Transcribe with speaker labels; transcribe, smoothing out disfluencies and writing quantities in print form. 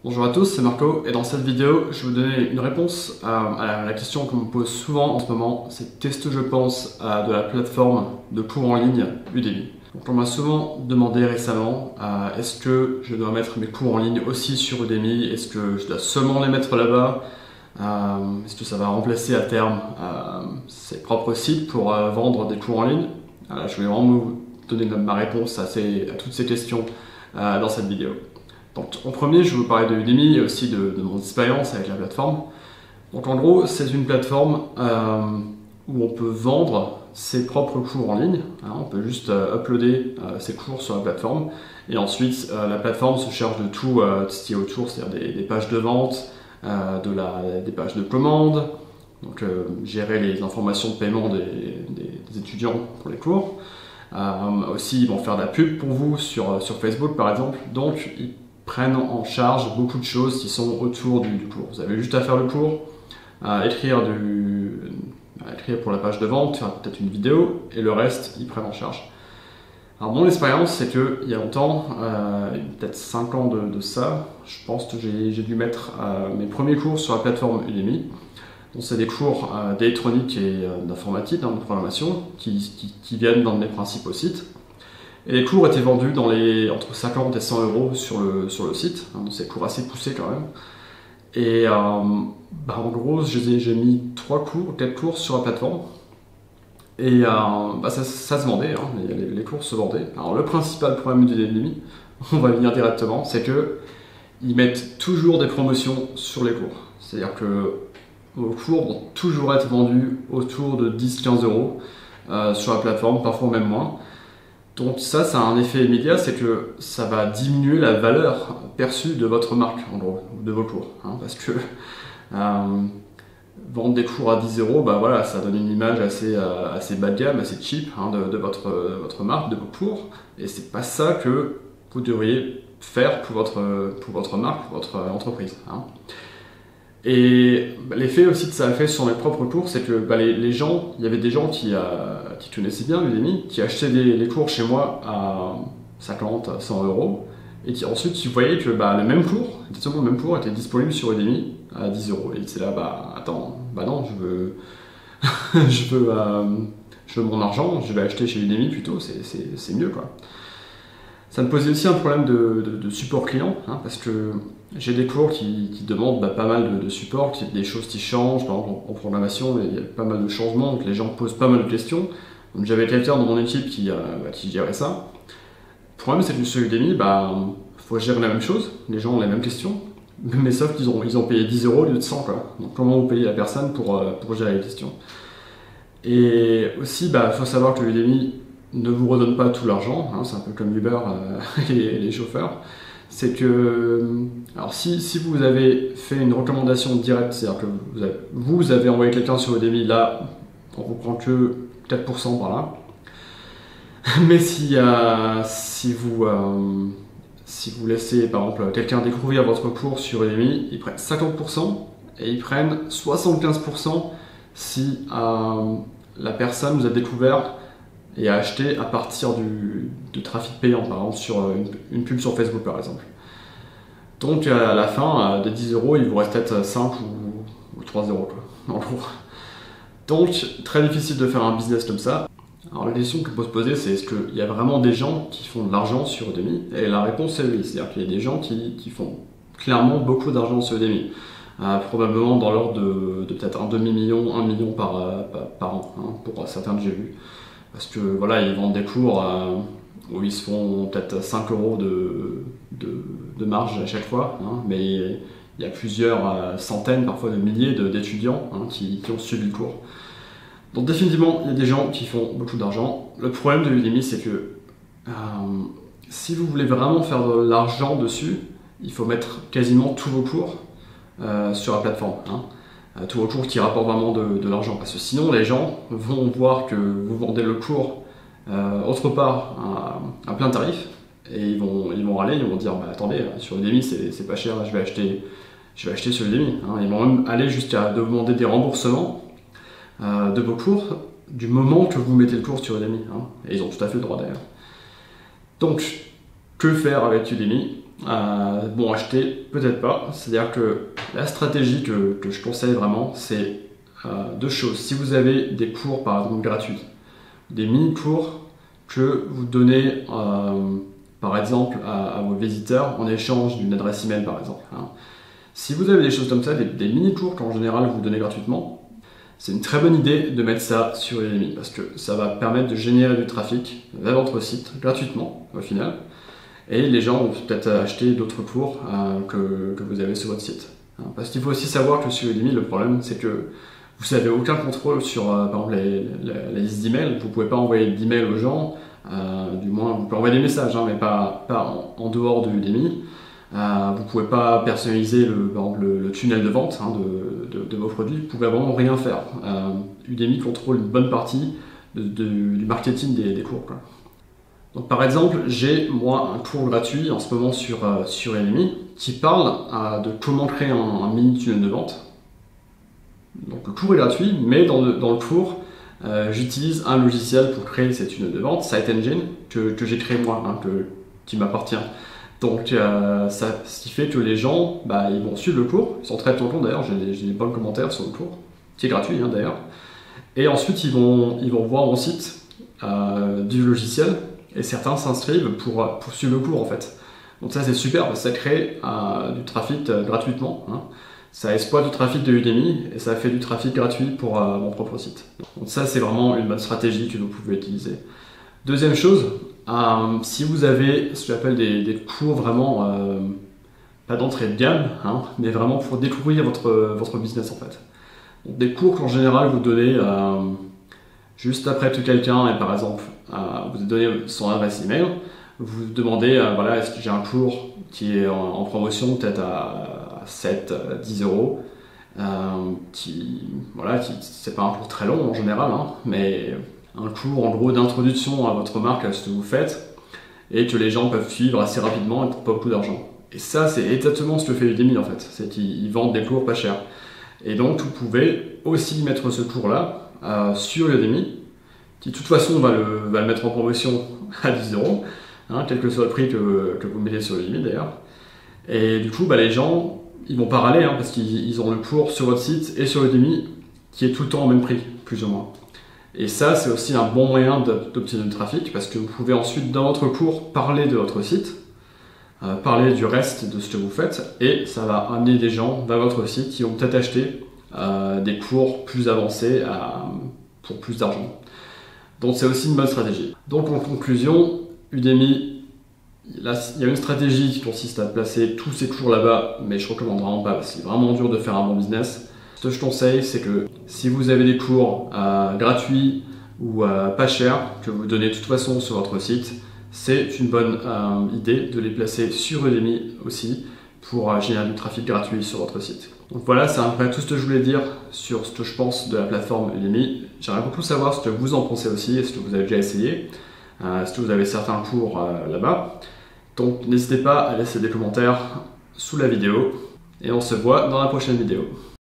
Speaker 1: Bonjour à tous, c'est Marco et dans cette vidéo, je vais vous donner une réponse à la question qu'on me pose souvent en ce moment, c'est qu'est-ce que je pense de la plateforme de cours en ligne Udemy. Donc on m'a souvent demandé récemment, est-ce que je dois mettre mes cours en ligne aussi sur Udemy, est-ce que je dois seulement les mettre là-bas, est-ce que ça va remplacer à terme ses propres sites pour vendre des cours en ligne. Je vais vraiment vous donner ma réponse à toutes ces questions dans cette vidéo. Donc, en premier, je vais vous parler de Udemy et aussi de mon expérience avec la plateforme. Donc, en gros, c'est une plateforme où on peut vendre ses propres cours en ligne. On peut juste uploader ses cours sur la plateforme. Et ensuite, la plateforme se charge de tout ce qui est autour, c'est-à-dire des pages de vente, des pages de commande, donc gérer les informations de paiement des étudiants pour les cours. Aussi, ils vont faire de la pub pour vous sur Facebook, par exemple. Donc, ils prennent en charge beaucoup de choses qui sont autour du cours. Vous avez juste à faire le cours, écrire pour la page de vente, faire peut-être une vidéo, et le reste, ils prennent en charge. Alors mon expérience, c'est qu'il y a longtemps, peut-être 5 ans de ça, je pense que j'ai dû mettre mes premiers cours sur la plateforme Udemy. Donc c'est des cours d'électronique et d'informatique, de programmation, qui viennent dans mes principaux sites. Et les cours étaient vendus entre 50 et 100 euros sur le site, donc c'est des cours assez poussés quand même. Et en gros, j'ai mis 4 cours sur la plateforme. Et ça se vendait, les cours se vendaient. Alors le principal problème du Udemy, on va venir directement, c'est qu'ils mettent toujours des promotions sur les cours. C'est-à-dire que vos cours vont toujours être vendus autour de 10-15 euros sur la plateforme, parfois même moins. Donc ça a un effet immédiat, c'est que ça va diminuer la valeur perçue de votre marque, en gros, de vos cours. Parce que vendre des cours à 10 euros, voilà, ça donne une image assez bas de gamme, assez cheap de votre marque, de vos cours. Et c'est pas ça que vous devriez faire pour votre marque, pour votre entreprise. Et l'effet aussi que ça a fait sur mes propres cours, c'est que les gens, il y avait des gens qui connaissaient bien Udemy, qui achetaient les cours chez moi à 50, 100 euros, et qui ensuite ils voyaient que le même cours était disponible sur Udemy à 10 euros. Et c'est là, attends, non, je veux mon argent, je vais acheter chez Udemy plutôt, c'est mieux quoi. Ça me posait aussi un problème de support client, parce que j'ai des cours qui demandent pas mal de support, des choses qui changent, par exemple en programmation, il y a pas mal de changements, donc les gens posent pas mal de questions. Donc j'avais quelqu'un dans mon équipe qui gérait ça. Le problème c'est que sur Udemy, faut gérer la même chose, les gens ont les mêmes questions, mais sauf qu'ils ont payé 10 euros au lieu de 100 quoi. Donc comment vous payez la personne pour gérer les questions? Et aussi, faut savoir que Udemy ne vous redonne pas tout l'argent, c'est un peu comme Uber et les chauffeurs. C'est que, alors si vous avez fait une recommandation directe, c'est-à-dire que vous avez envoyé quelqu'un sur Udemy, là, on ne reprend que 4% par là. Mais si vous laissez, par exemple, quelqu'un découvrir votre cours sur Udemy, ils prennent 50% et ils prennent 75% si la personne vous a découvert et à acheter à partir de trafic payant, par exemple sur une pub sur Facebook par exemple. Donc à la fin, des 10 euros, il vous reste peut-être 5 ou 3 euros quoi, en gros. Donc très difficile de faire un business comme ça. Alors la question que peut se poser, c'est est-ce qu'il y a vraiment des gens qui font de l'argent sur Udemy? Et la réponse est oui, c'est-à-dire qu'il y a des gens qui font clairement beaucoup d'argent sur Udemy. Probablement dans l'ordre de peut-être un demi-million, 1 million par an, pour certains que j'ai vus. Parce que voilà, ils vendent des cours où ils se font peut-être 5 euros de marge à chaque fois, mais il y a plusieurs centaines, parfois de milliers d'étudiants qui ont suivi le cours. Donc définitivement, il y a des gens qui font beaucoup d'argent. Le problème de Udemy, c'est que si vous voulez vraiment faire de l'argent dessus, il faut mettre quasiment tous vos cours sur la plateforme. Tous vos cours qui rapportent vraiment de l'argent, parce que sinon les gens vont voir que vous vendez le cours autre part à plein tarif et ils vont râler, ils vont dire attendez, sur Udemy c'est pas cher, je vais acheter sur Udemy. Ils vont même aller jusqu'à demander des remboursements de vos cours du moment que vous mettez le cours sur Udemy, et ils ont tout à fait le droit d'ailleurs. Donc que faire avec Udemy? Bon, acheter, peut-être pas. C'est-à-dire que la stratégie que je conseille vraiment, c'est deux choses. Si vous avez des cours, par exemple, gratuits, des mini-cours que vous donnez, par exemple, à vos visiteurs en échange d'une adresse email, par exemple. Hein. Si vous avez des choses comme ça, des mini-cours qu'en général vous donnez gratuitement, c'est une très bonne idée de mettre ça sur Udemy parce que ça va permettre de générer du trafic vers votre site gratuitement au final. Et les gens vont peut-être acheter d'autres cours que vous avez sur votre site. Parce qu'il faut aussi savoir que sur Udemy, le problème, c'est que vous n'avez aucun contrôle sur, par exemple, la liste d'emails. Vous ne pouvez pas envoyer d'emails aux gens. Du moins, vous pouvez envoyer des messages, hein, mais pas en dehors de Udemy. Vous ne pouvez pas personnaliser par exemple, le tunnel de vente hein, de vos produits. Vous ne pouvez vraiment rien faire. Udemy contrôle une bonne partie du marketing des cours, quoi. Donc, par exemple, j'ai moi un cours gratuit en ce moment sur Udemy qui parle de comment créer un mini tunnel de vente. Donc le cours est gratuit, mais dans le cours, j'utilise un logiciel pour créer ces tunnels de vente, SiteEngine, que j'ai créé moi, hein, qui m'appartient. Donc ce qui fait que les gens, ils vont suivre le cours, ils sont très contents d'ailleurs, j'ai des bons commentaires sur le cours, qui est gratuit hein, d'ailleurs. Et ensuite ils vont voir mon site du logiciel, et certains s'inscrivent pour suivre le cours en fait. Donc ça c'est super parce que ça crée du trafic gratuitement. Hein. Ça exploite du trafic de Udemy et ça fait du trafic gratuit pour mon propre site. Donc ça c'est vraiment une bonne stratégie que vous pouvez utiliser. Deuxième chose, si vous avez ce que j'appelle des cours vraiment, pas d'entrée de gamme, hein, mais vraiment pour découvrir votre business en fait. Donc, des cours qu'en général vous donnez juste après que quelqu'un et par exemple vous donnez son adresse email, vous demandez voilà, est-ce que j'ai un cours qui est en promotion peut-être à 7, 10 euros, c'est pas un cours très long en général, hein, mais un cours en gros d'introduction à votre marque, à ce que vous faites, et que les gens peuvent suivre assez rapidement et pour pas beaucoup d'argent. Et ça, c'est exactement ce que fait Udemy en fait, c'est qu'ils vendent des cours pas chers. Et donc vous pouvez aussi mettre ce cours-là sur Udemy, qui de toute façon va le mettre en promotion à 10 euros, hein, quel que soit le prix que vous mettez sur Udemy d'ailleurs. Et du coup, les gens, ils vont pas râler, hein, parce qu'ils ont le cours sur votre site et sur Udemy, qui est tout le temps au même prix, plus ou moins. Et ça, c'est aussi un bon moyen d'obtenir du trafic, parce que vous pouvez ensuite, dans votre cours, parler de votre site, parler du reste de ce que vous faites, et ça va amener des gens vers votre site qui vont peut-être acheter des cours plus avancés pour plus d'argent. Donc c'est aussi une bonne stratégie. Donc en conclusion, Udemy, là, il y a une stratégie qui consiste à placer tous ces cours là-bas, mais je recommande vraiment pas, parce que c'est vraiment dur de faire un bon business. Ce que je conseille, c'est que si vous avez des cours gratuits ou pas chers, que vous donnez de toute façon sur votre site, c'est une bonne idée de les placer sur Udemy aussi pour générer du trafic gratuit sur votre site. Donc voilà, c'est un peu tout ce que je voulais dire sur ce que je pense de la plateforme Udemy. J'aimerais beaucoup savoir ce que vous en pensez aussi, est-ce que vous avez déjà essayé, est-ce que vous avez certains cours là-bas. Donc n'hésitez pas à laisser des commentaires sous la vidéo et on se voit dans la prochaine vidéo.